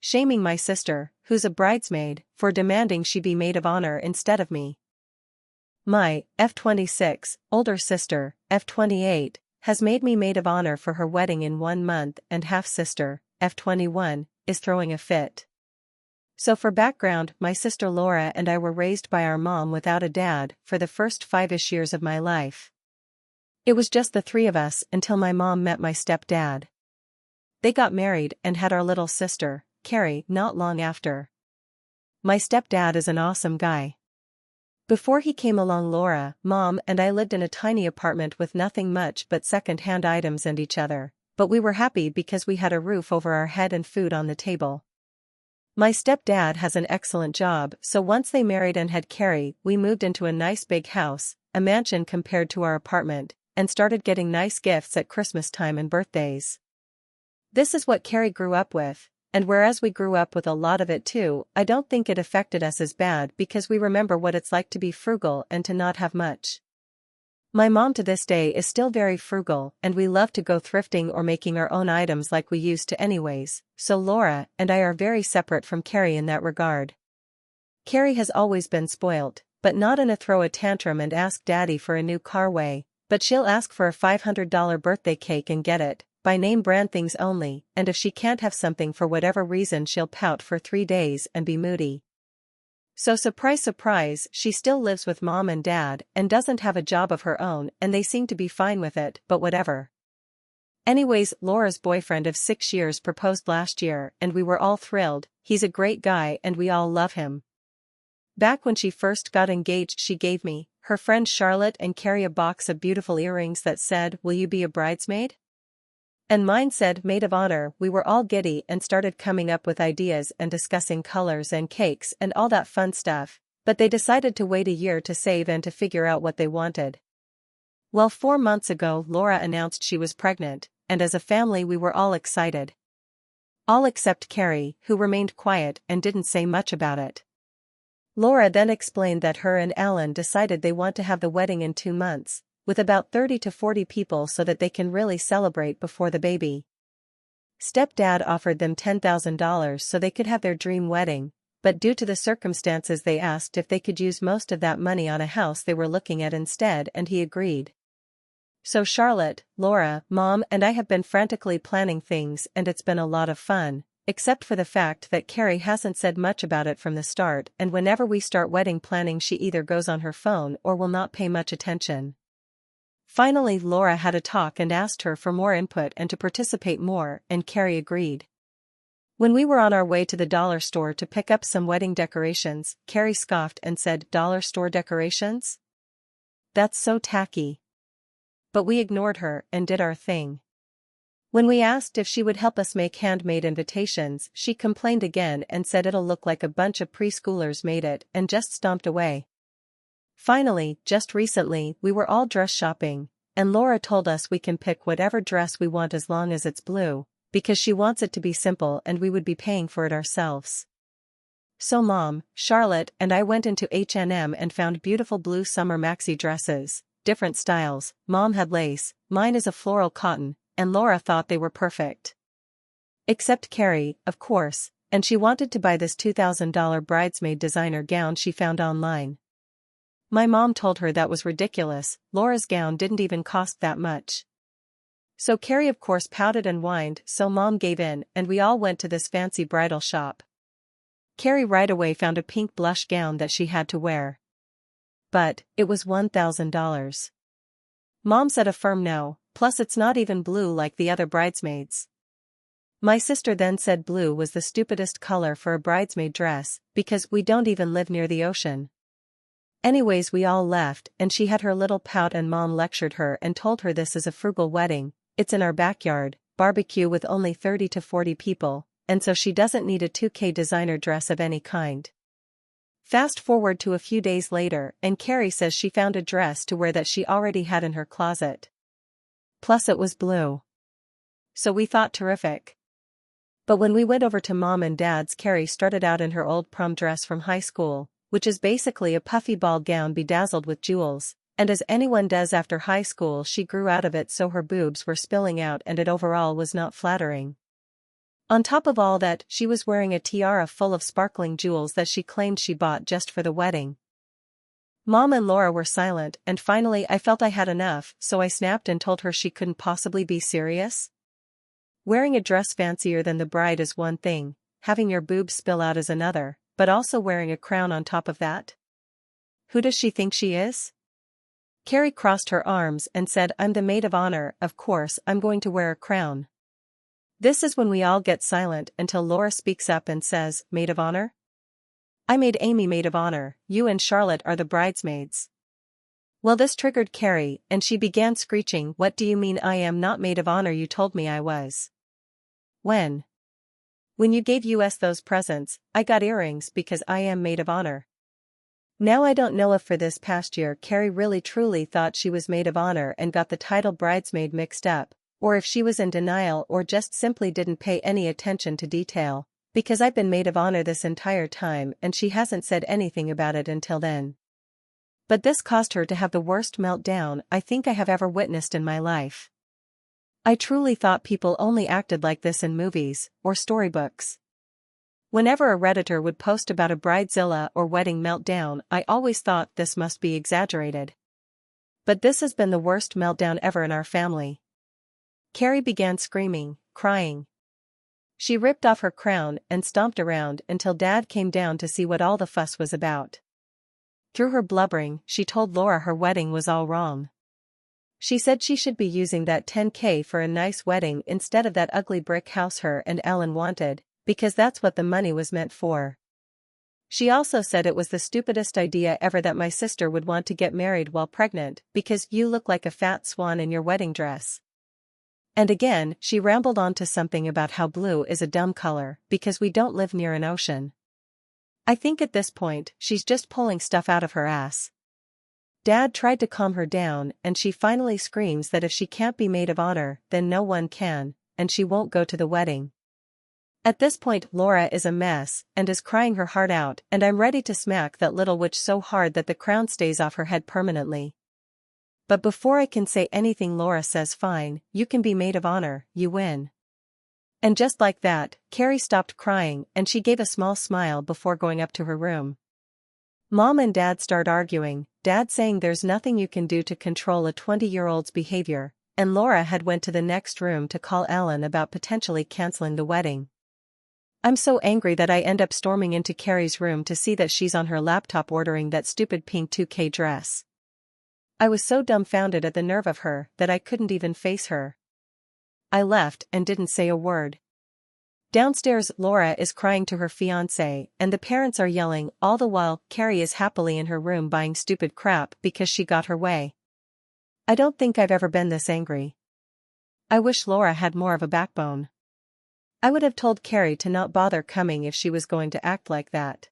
shaming my sister, who's a bridesmaid, for demanding she be maid of honor instead of me. My F26 older sister, F28, has made me maid of honor for her wedding in 1 month, and half-sister, F21, is throwing a fit. So for background, my sister Laura and I were raised by our mom without a dad for the first 5-ish years of my life. It was just the 3 of us until my mom met my stepdad. They got married and had our little sister, Carrie, not long after. My stepdad is an awesome guy. Before he came along, Laura, Mom, and I lived in a tiny apartment with nothing much but second-hand items and each other, but we were happy because we had a roof over our head and food on the table. My stepdad has an excellent job, so once they married and had Carrie, we moved into a nice big house, a mansion compared to our apartment, and started getting nice gifts at Christmas time and birthdays. This is what Carrie grew up with, and whereas we grew up with a lot of it too, I don't think it affected us as bad because we remember what it's like to be frugal and to not have much. My mom to this day is still very frugal, and we love to go thrifting or making our own items like we used to anyways, so Laura and I are very separate from Carrie in that regard. Carrie has always been spoilt, but not in a throw a tantrum and ask daddy for a new car way, but she'll ask for a $500 birthday cake and get it, by name brand things only, and if she can't have something for whatever reason she'll pout for 3 days and be moody. So surprise surprise, she still lives with mom and dad and doesn't have a job of her own, and they seem to be fine with it, but whatever. Anyways, Laura's boyfriend of 6 years proposed last year and we were all thrilled. He's a great guy and we all love him. Back when she first got engaged, she gave me, her friend Charlotte and Carrie a box of beautiful earrings that said, "Will you be a bridesmaid?" And mine said maid of honor. We were all giddy and started coming up with ideas and discussing colors and cakes and all that fun stuff, but they decided to wait a year to save and to figure out what they wanted. Well, 4 months ago Laura announced she was pregnant, and as a family we were all excited. All except Carrie, who remained quiet and didn't say much about it. Laura then explained that her and Alan decided they want to have the wedding in 2 months, with about 30 to 40 people so that they can really celebrate before the baby. Stepdad offered them $10,000 so they could have their dream wedding, but due to the circumstances they asked if they could use most of that money on a house they were looking at instead, and he agreed. So Charlotte, Laura, Mom, and I have been frantically planning things, and it's been a lot of fun, except for the fact that Carrie hasn't said much about it from the start, and whenever we start wedding planning she either goes on her phone or will not pay much attention. Finally Laura had a talk and asked her for more input and to participate more, and Carrie agreed. When we were on our way to the dollar store to pick up some wedding decorations, Carrie scoffed and said, "Dollar store decorations? That's so tacky." But we ignored her and did our thing. When we asked if she would help us make handmade invitations, she complained again and said it'll look like a bunch of preschoolers made it, and just stomped away. Finally, just recently, we were all dress shopping, and Laura told us we can pick whatever dress we want as long as it's blue, because she wants it to be simple and we would be paying for it ourselves. So Mom, Charlotte, and I went into H&M and found beautiful blue summer maxi dresses, different styles. Mom had lace, mine is a floral cotton, and Laura thought they were perfect. Except Carrie, of course, and she wanted to buy this $2,000 bridesmaid designer gown she found online. My mom told her that was ridiculous, Laura's gown didn't even cost that much. So Carrie of course pouted and whined, so Mom gave in and we all went to this fancy bridal shop. Carrie right away found a pink blush gown that she had to wear. But, it was $1,000. Mom said a firm no, plus it's not even blue like the other bridesmaids. My sister then said blue was the stupidest color for a bridesmaid dress, because we don't even live near the ocean. Anyways, we all left, and she had her little pout and Mom lectured her and told her this is a frugal wedding, it's in our backyard, barbecue with only 30 to 40 people, and so she doesn't need a $2,000 designer dress of any kind. Fast forward to a few days later, and Carrie says she found a dress to wear that she already had in her closet. Plus it was blue. So we thought terrific. But when we went over to Mom and Dad's, Carrie started out in her old prom dress from high school, which is basically a puffy ball gown bedazzled with jewels, and as anyone does after high school she grew out of it so her boobs were spilling out and it overall was not flattering. On top of all that, she was wearing a tiara full of sparkling jewels that she claimed she bought just for the wedding. Mom and Laura were silent, and finally I felt I had enough, so I snapped and told her she couldn't possibly be serious. Wearing a dress fancier than the bride is one thing, having your boobs spill out is another, but also wearing a crown on top of that? Who does she think she is? Carrie crossed her arms and said, I'm the maid of honor, of course I'm going to wear a crown. This is when we all get silent until Laura speaks up and says, maid of honor? I made Amy maid of honor, you and Charlotte are the bridesmaids. Well, this triggered Carrie, and she began screeching, what do you mean I am not maid of honor? You told me I was. When you gave us those presents, I got earrings because I am maid of honor. Now I don't know if for this past year Carrie really truly thought she was maid of honor and got the title bridesmaid mixed up, or if she was in denial or just simply didn't pay any attention to detail, because I've been maid of honor this entire time and she hasn't said anything about it until then. But this caused her to have the worst meltdown I think I have ever witnessed in my life. I truly thought people only acted like this in movies or storybooks. Whenever a Redditor would post about a bridezilla or wedding meltdown, I always thought this must be exaggerated. But this has been the worst meltdown ever in our family. Carrie began screaming, crying. She ripped off her crown and stomped around until Dad came down to see what all the fuss was about. Through her blubbering, she told Laura her wedding was all wrong. She said she should be using that $10,000 for a nice wedding instead of that ugly brick house her and Ellen wanted, because that's what the money was meant for. She also said it was the stupidest idea ever that my sister would want to get married while pregnant because you look like a fat swan in your wedding dress. And again, she rambled on to something about how blue is a dumb color because we don't live near an ocean. I think at this point, she's just pulling stuff out of her ass. Dad tried to calm her down and she finally screams that if she can't be maid of honor, then no one can, and she won't go to the wedding. At this point Laura is a mess and is crying her heart out, and I'm ready to smack that little witch so hard that the crown stays off her head permanently. But before I can say anything Laura says, fine, you can be maid of honor, you win. And just like that, Carrie stopped crying and she gave a small smile before going up to her room. Mom and Dad start arguing, Dad saying there's nothing you can do to control a 20-year-old's behavior, and Laura had went to the next room to call Ellen about potentially canceling the wedding. I'm so angry that I end up storming into Carrie's room to see that she's on her laptop ordering that stupid pink 2K dress. I was so dumbfounded at the nerve of her that I couldn't even face her. I left and didn't say a word. Downstairs, Laura is crying to her fiancé, and the parents are yelling, all the while Carrie is happily in her room buying stupid crap because she got her way. I don't think I've ever been this angry. I wish Laura had more of a backbone. I would have told Carrie to not bother coming if she was going to act like that.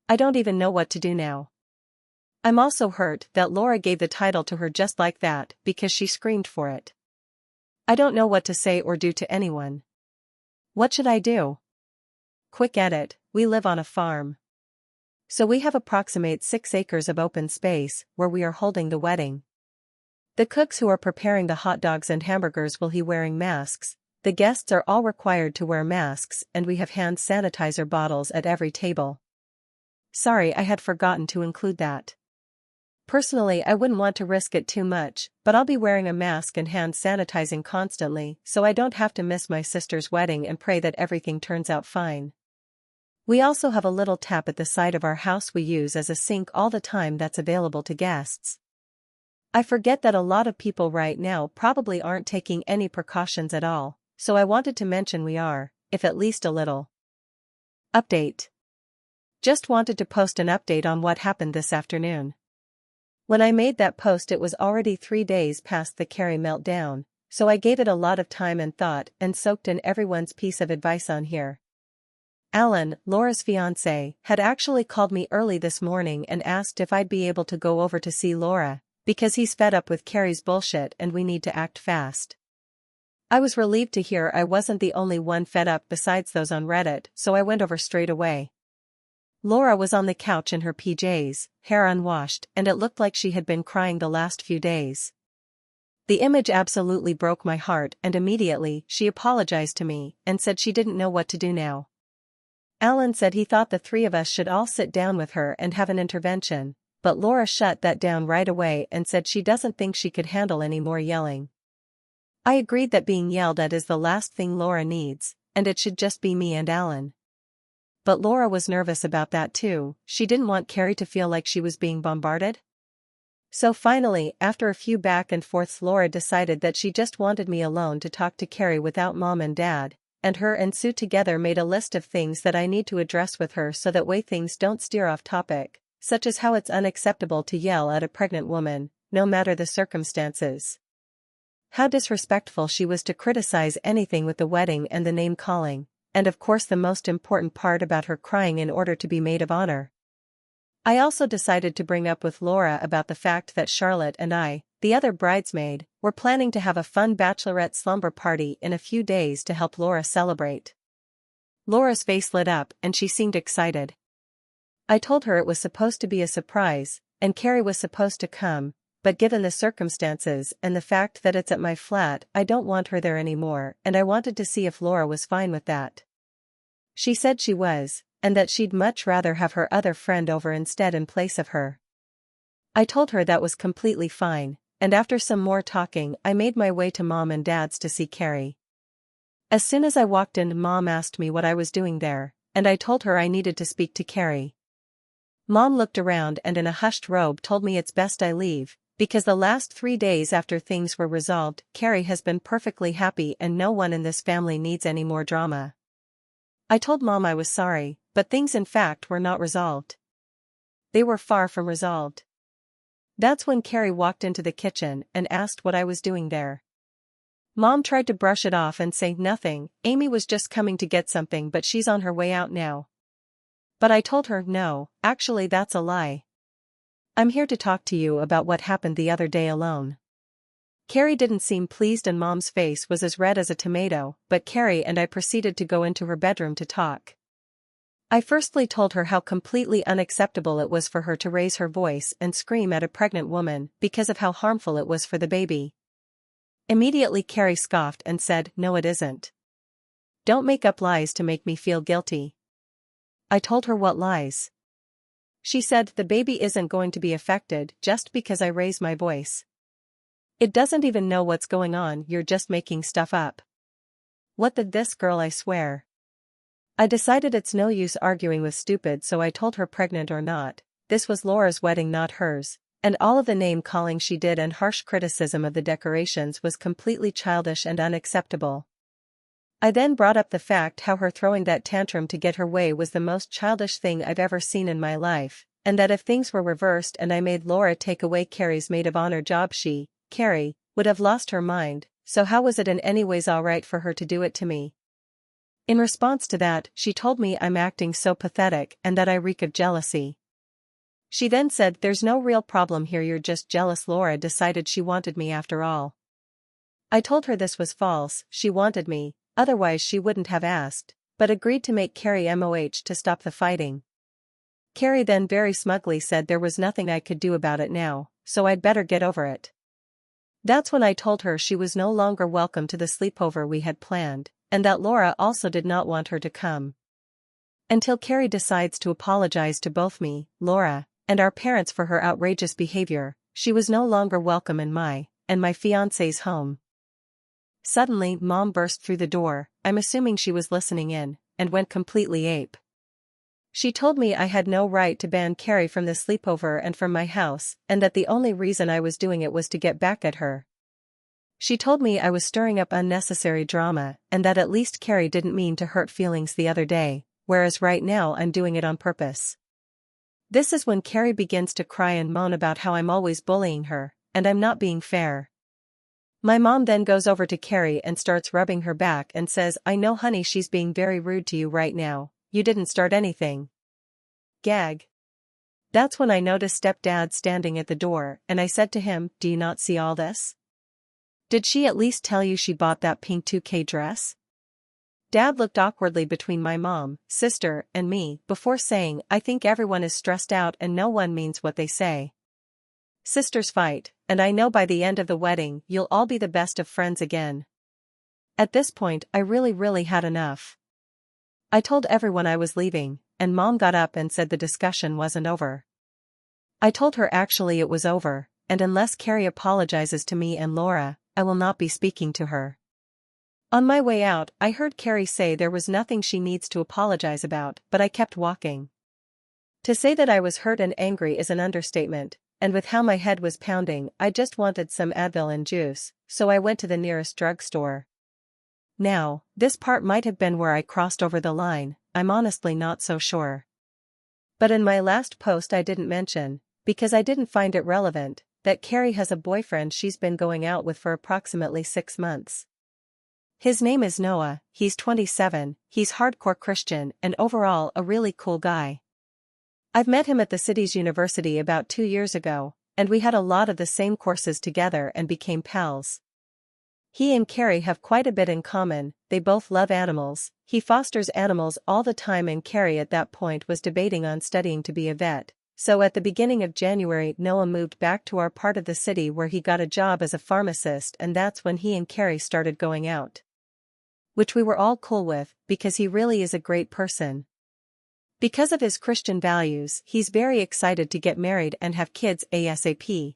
I don't even know what to do now. I'm also hurt that Laura gave the title to her just like that because she screamed for it. I don't know what to say or do to anyone. What should I do? Quick edit, we live on a farm. So we have approximate 6 acres of open space where we are holding the wedding. The cooks who are preparing the hot dogs and hamburgers will be wearing masks. The guests are all required to wear masks, and we have hand sanitizer bottles at every table. Sorry, I had forgotten to include that. Personally, I wouldn't want to risk it too much, but I'll be wearing a mask and hand sanitizing constantly so I don't have to miss my sister's wedding and pray that everything turns out fine. We also have a little tap at the side of our house we use as a sink all the time that's available to guests. I forget that a lot of people right now probably aren't taking any precautions at all, so I wanted to mention we are, if at least a little. Update. Just wanted to post an update on what happened this afternoon. When I made that post it was already 3 days past the Carrie meltdown, so I gave it a lot of time and thought and soaked in everyone's piece of advice on here. Alan, Laura's fiancé, had actually called me early this morning and asked if I'd be able to go over to see Laura, because he's fed up with Carrie's bullshit and we need to act fast. I was relieved to hear I wasn't the only one fed up besides those on Reddit, so I went over straight away. Laura was on the couch in her PJs, hair unwashed, and it looked like she had been crying the last few days. The image absolutely broke my heart, and immediately she apologized to me and said she didn't know what to do now. Alan said he thought the three of us should all sit down with her and have an intervention, but Laura shut that down right away and said she doesn't think she could handle any more yelling. I agreed that being yelled at is the last thing Laura needs, and it should just be me and Alan. But Laura was nervous about that too. She didn't want Carrie to feel like she was being bombarded. So finally, after a few back and forths, Laura decided that she just wanted me alone to talk to Carrie without Mom and Dad, and her and Sue together made a list of things that I need to address with her so that way things don't steer off topic, such as how it's unacceptable to yell at a pregnant woman, no matter the circumstances. How disrespectful she was to criticize anything with the wedding and the name calling, and of course the most important part about her crying in order to be maid of honor. I also decided to bring up with Laura about the fact that Charlotte and I, the other bridesmaid, were planning to have a fun bachelorette slumber party in a few days to help Laura celebrate. Laura's face lit up and she seemed excited. I told her it was supposed to be a surprise, and Carrie was supposed to come, but given the circumstances and the fact that it's at my flat, I don't want her there anymore, and I wanted to see if Laura was fine with that. She said she was, and that she'd much rather have her other friend over instead in place of her. I told her that was completely fine, and after some more talking I made my way to Mom and Dad's to see Carrie. As soon as I walked in, Mom asked me what I was doing there, and I told her I needed to speak to Carrie. Mom looked around and in a hushed robe told me it's best I leave, because the last 3 days after things were resolved, Carrie has been perfectly happy and no one in this family needs any more drama. I told Mom I was sorry, but things in fact were not resolved. They were far from resolved. That's when Carrie walked into the kitchen and asked what I was doing there. Mom tried to brush it off and say nothing, Amy was just coming to get something but she's on her way out now. But I told her no, actually that's a lie. I'm here to talk to you about what happened the other day alone. Carrie didn't seem pleased and Mom's face was as red as a tomato, but Carrie and I proceeded to go into her bedroom to talk. I firstly told her how completely unacceptable it was for her to raise her voice and scream at a pregnant woman because of how harmful it was for the baby. Immediately Carrie scoffed and said, "No it isn't. Don't make up lies to make me feel guilty." I told her what lies. She said the baby isn't going to be affected just because I raise my voice. It doesn't even know what's going on, you're just making stuff up. What the this girl, I swear. I decided it's no use arguing with stupid, so I told her pregnant or not, this was Laura's wedding not hers, and all of the name calling she did and harsh criticism of the decorations was completely childish and unacceptable. I then brought up the fact how her throwing that tantrum to get her way was the most childish thing I've ever seen in my life, and that if things were reversed and I made Laura take away Carrie's maid of honor job, she, Carrie, would have lost her mind, so how was it in any ways alright for her to do it to me? In response to that, she told me I'm acting so pathetic and that I reek of jealousy. She then said there's no real problem here, you're just jealous. Laura decided she wanted me after all. I told her this was false, she wanted me, otherwise she wouldn't have asked, but agreed to make Carrie MOH to stop the fighting. Carrie then very smugly said there was nothing I could do about it now, so I'd better get over it. That's when I told her she was no longer welcome to the sleepover we had planned, and that Laura also did not want her to come. Until Carrie decides to apologize to both me, Laura, and our parents for her outrageous behavior, she was no longer welcome in my fiancé's home. Suddenly, Mom burst through the door, I'm assuming she was listening in, and went completely ape. She told me I had no right to ban Carrie from the sleepover and from my house, and that the only reason I was doing it was to get back at her. She told me I was stirring up unnecessary drama, and that at least Carrie didn't mean to hurt feelings the other day, whereas right now I'm doing it on purpose. This is when Carrie begins to cry and moan about how I'm always bullying her, and I'm not being fair. My mom then goes over to Carrie and starts rubbing her back and says, I know honey, she's being very rude to you right now, you didn't start anything. Gag. That's when I noticed stepdad standing at the door, and I said to him, do you not see all this? Did she at least tell you she bought that pink 2K dress? Dad looked awkwardly between my mom, sister, and me, before saying, I think everyone is stressed out and no one means what they say. sisters fight, and I know by the end of the wedding you'll all be the best of friends again. At this point I really had enough. I told everyone I was leaving, and Mom got up and said the discussion wasn't over. I told her actually it was over, and unless Carrie apologizes to me and Laura, I will not be speaking to her. On my way out, I heard Carrie say there was nothing she needs to apologize about, but I kept walking. To say that I was hurt and angry is an understatement, and with how my head was pounding, I just wanted some Advil and juice, so I went to the nearest drugstore. Now, this part might have been where I crossed over the line, I'm honestly not so sure. But in my last post I didn't mention, because I didn't find it relevant, that Carrie has a boyfriend she's been going out with for approximately 6 months. His name is Noah, he's 27, he's hardcore Christian and overall a really cool guy. I've met him at the city's university about 2 years ago, and we had a lot of the same courses together and became pals. He and Carrie have quite a bit in common, they both love animals, he fosters animals all the time and Carrie at that point was debating on studying to be a vet, so at the beginning of January Noah moved back to our part of the city where he got a job as a pharmacist and that's when he and Carrie started going out. Which we were all cool with, because he really is a great person. Because of his Christian values, he's very excited to get married and have kids ASAP.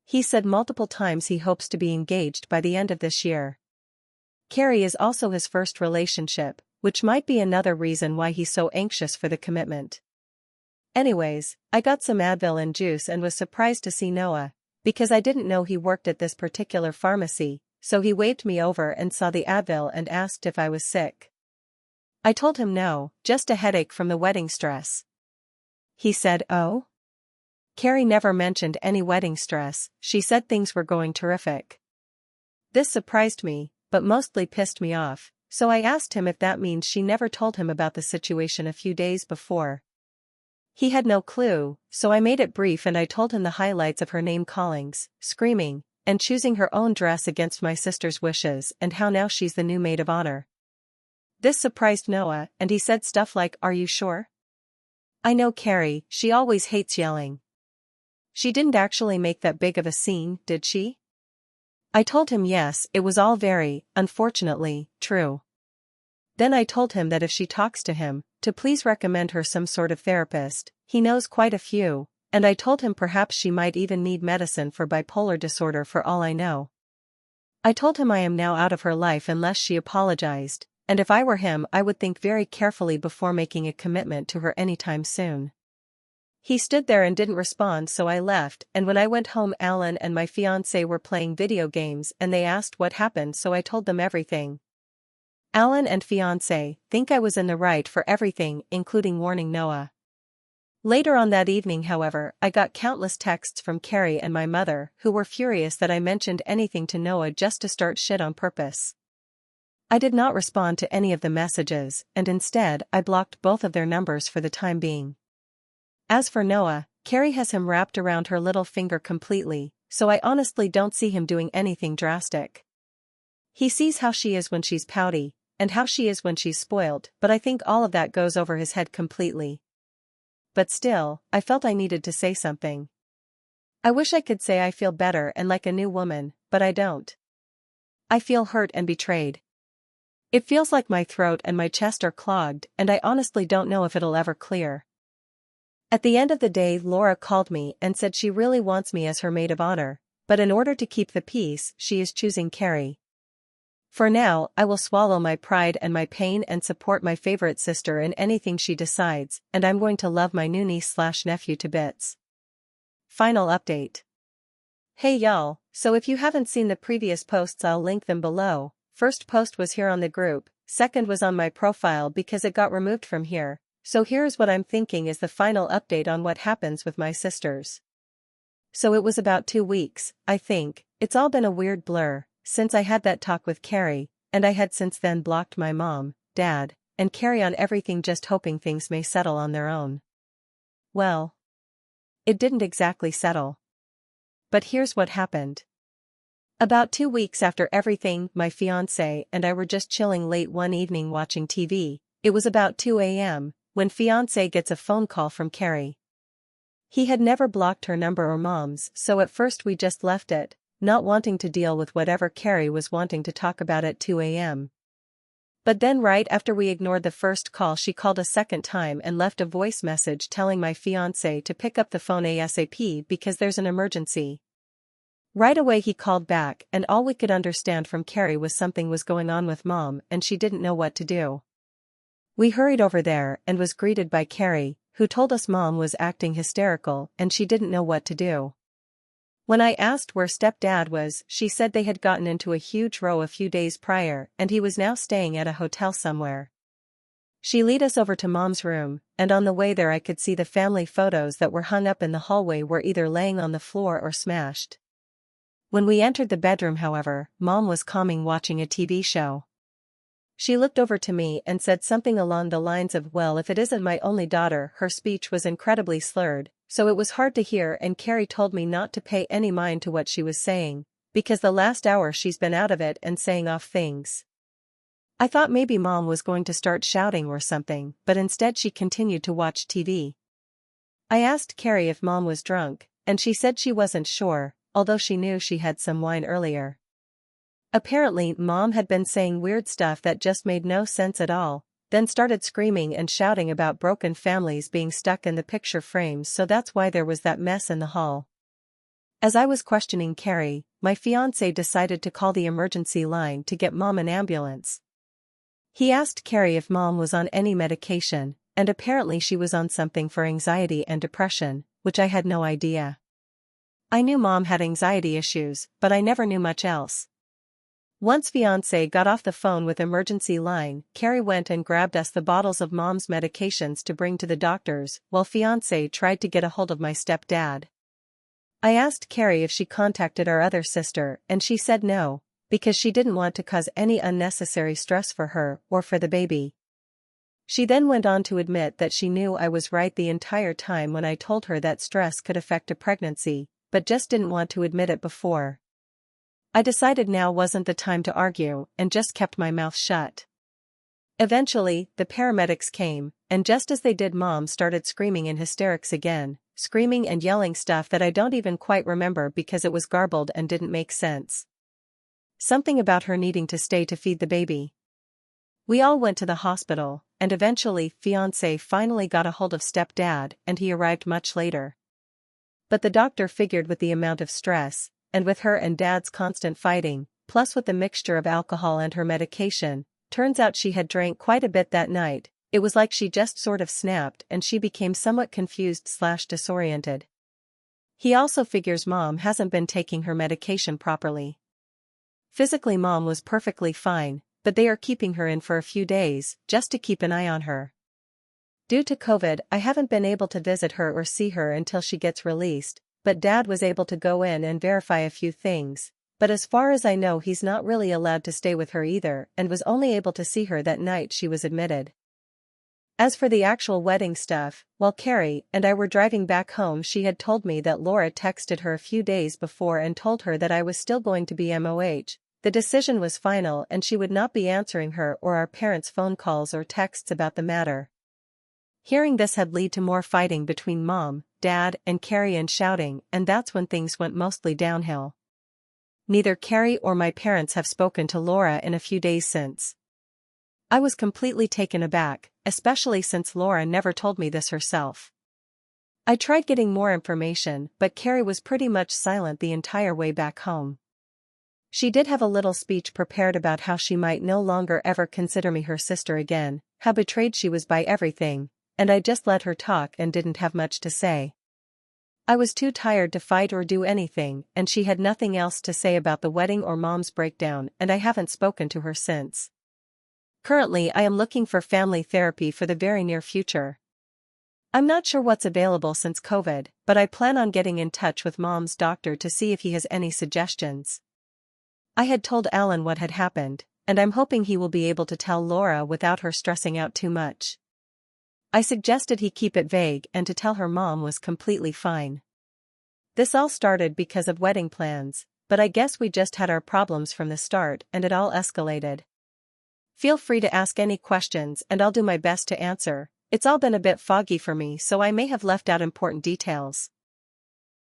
He said multiple times he hopes to be engaged by the end of this year. Carrie is also his first relationship, which might be another reason why he's so anxious for the commitment. Anyways, I got some Advil and juice and was surprised to see Noah, because I didn't know he worked at this particular pharmacy, so he waved me over and saw the Advil and asked if I was sick. I told him no, just a headache from the wedding stress. He said, "Oh?" Carrie never mentioned any wedding stress, she said things were going terrific. This surprised me, but mostly pissed me off, so I asked him if that means she never told him about the situation a few days before. He had no clue, so I made it brief and I told him the highlights of her name callings, screaming, and choosing her own dress against my sister's wishes and how now she's the new maid of honor. This surprised Noah, and he said stuff like, "Are you sure?" I know Carrie, she always hates yelling. She didn't actually make that big of a scene, did she? I told him yes, it was all very, unfortunately, true. Then I told him that if she talks to him, to please recommend her some sort of therapist, he knows quite a few, and I told him perhaps she might even need medicine for bipolar disorder for all I know. I told him I am now out of her life unless she apologized, and if I were him I would think very carefully before making a commitment to her anytime soon. He stood there and didn't respond so I left, and when I went home Alan and my fiancé were playing video games and they asked what happened so I told them everything. Alan and fiancé think I was in the right for everything, including warning Noah. Later on that evening however, I got countless texts from Carrie and my mother who were furious that I mentioned anything to Noah just to start shit on purpose. I did not respond to any of the messages, and instead I blocked both of their numbers for the time being. As for Noah, Carrie has him wrapped around her little finger completely, so I honestly don't see him doing anything drastic. He sees how she is when she's pouty, and how she is when she's spoiled, but I think all of that goes over his head completely. But still, I felt I needed to say something. I wish I could say I feel better and like a new woman, but I don't. I feel hurt and betrayed. It feels like my throat and my chest are clogged, and I honestly don't know if it'll ever clear. At the end of the day Laura called me and said she really wants me as her maid of honor, but in order to keep the peace she is choosing Carrie. For now, I will swallow my pride and my pain and support my favorite sister in anything she decides, and I'm going to love my new niece/nephew to bits. Final update. Hey y'all, so if you haven't seen the previous posts I'll link them below. First post was here on the group, second was on my profile because it got removed from here, so here's what I'm thinking is the final update on what happens with my sisters. So it was about 2 weeks, I think, it's all been a weird blur, since I had that talk with Carrie, and I had since then blocked my mom, dad, and Carrie on everything just hoping things may settle on their own. Well, it didn't exactly settle. But here's what happened. About 2 weeks after everything, my fiancé and I were just chilling late one evening watching TV, it was about 2 a.m., when fiancé gets a phone call from Carrie. He had never blocked her number or mom's, so at first we just left it, not wanting to deal with whatever Carrie was wanting to talk about at 2 a.m. But then right after we ignored the first call, she called a second time and left a voice message telling my fiancé to pick up the phone ASAP because there's an emergency. Right away he called back, and all we could understand from Carrie was something was going on with Mom and she didn't know what to do. We hurried over there and was greeted by Carrie, who told us Mom was acting hysterical and she didn't know what to do. When I asked where stepdad was, she said they had gotten into a huge row a few days prior and he was now staying at a hotel somewhere. She led us over to Mom's room, and on the way there I could see the family photos that were hung up in the hallway were either laying on the floor or smashed. When we entered the bedroom, however, Mom was calming watching a TV show. She looked over to me and said something along the lines of, "Well, if it isn't my only daughter." Her speech was incredibly slurred, so it was hard to hear, and Carrie told me not to pay any mind to what she was saying, because the last hour she's been out of it and saying off things. I thought maybe Mom was going to start shouting or something, but instead she continued to watch TV. I asked Carrie if Mom was drunk, and she said she wasn't sure, although she knew she had some wine earlier. Apparently Mom had been saying weird stuff that just made no sense at all, then started screaming and shouting about broken families being stuck in the picture frames, so that's why there was that mess in the hall. As I was questioning Carrie, my fiancé decided to call the emergency line to get Mom an ambulance. He asked Carrie if Mom was on any medication, and apparently she was on something for anxiety and depression, which I had no idea. I knew Mom had anxiety issues, but I never knew much else. Once fiancé got off the phone with emergency line, Carrie went and grabbed us the bottles of Mom's medications to bring to the doctors, while fiancé tried to get a hold of my stepdad. I asked Carrie if she contacted our other sister, and she said no, because she didn't want to cause any unnecessary stress for her or for the baby. She then went on to admit that she knew I was right the entire time when I told her that stress could affect a pregnancy, but just didn't want to admit it before. I decided now wasn't the time to argue and just kept my mouth shut. Eventually, the paramedics came, and just as they did, Mom started screaming in hysterics again, screaming and yelling stuff that I don't even quite remember because it was garbled and didn't make sense. Something about her needing to stay to feed the baby. We all went to the hospital, and eventually fiancé finally got a hold of stepdad, and he arrived much later. But the doctor figured with the amount of stress, and with her and Dad's constant fighting, plus with the mixture of alcohol and her medication, turns out she had drank quite a bit that night. It was like she just sort of snapped and she became somewhat confused/disoriented. He also figures Mom hasn't been taking her medication properly. Physically Mom was perfectly fine, but they are keeping her in for a few days, just to keep an eye on her. Due to COVID, I haven't been able to visit her or see her until she gets released, but Dad was able to go in and verify a few things, but as far as I know he's not really allowed to stay with her either and was only able to see her that night she was admitted. As for the actual wedding stuff, while Carrie and I were driving back home, she had told me that Laura texted her a few days before and told her that I was still going to be MOH. The decision was final and she would not be answering her or our parents' phone calls or texts about the matter. Hearing this had led to more fighting between Mom, Dad, and Carrie and shouting, and that's when things went mostly downhill. Neither Carrie or my parents have spoken to Laura in a few days since. I was completely taken aback, especially since Laura never told me this herself. I tried getting more information, but Carrie was pretty much silent the entire way back home. She did have a little speech prepared about how she might no longer ever consider me her sister again, how betrayed she was by everything, and I just let her talk and didn't have much to say. I was too tired to fight or do anything, and she had nothing else to say about the wedding or Mom's breakdown, and I haven't spoken to her since. Currently I am looking for family therapy for the very near future. I'm not sure what's available since COVID, but I plan on getting in touch with Mom's doctor to see if he has any suggestions. I had told Alan what had happened, and I'm hoping he will be able to tell Laura without her stressing out too much. I suggested he keep it vague and to tell her Mom was completely fine. This all started because of wedding plans, but I guess we just had our problems from the start and it all escalated. Feel free to ask any questions and I'll do my best to answer, It's all been a bit foggy for me, so I may have left out important details.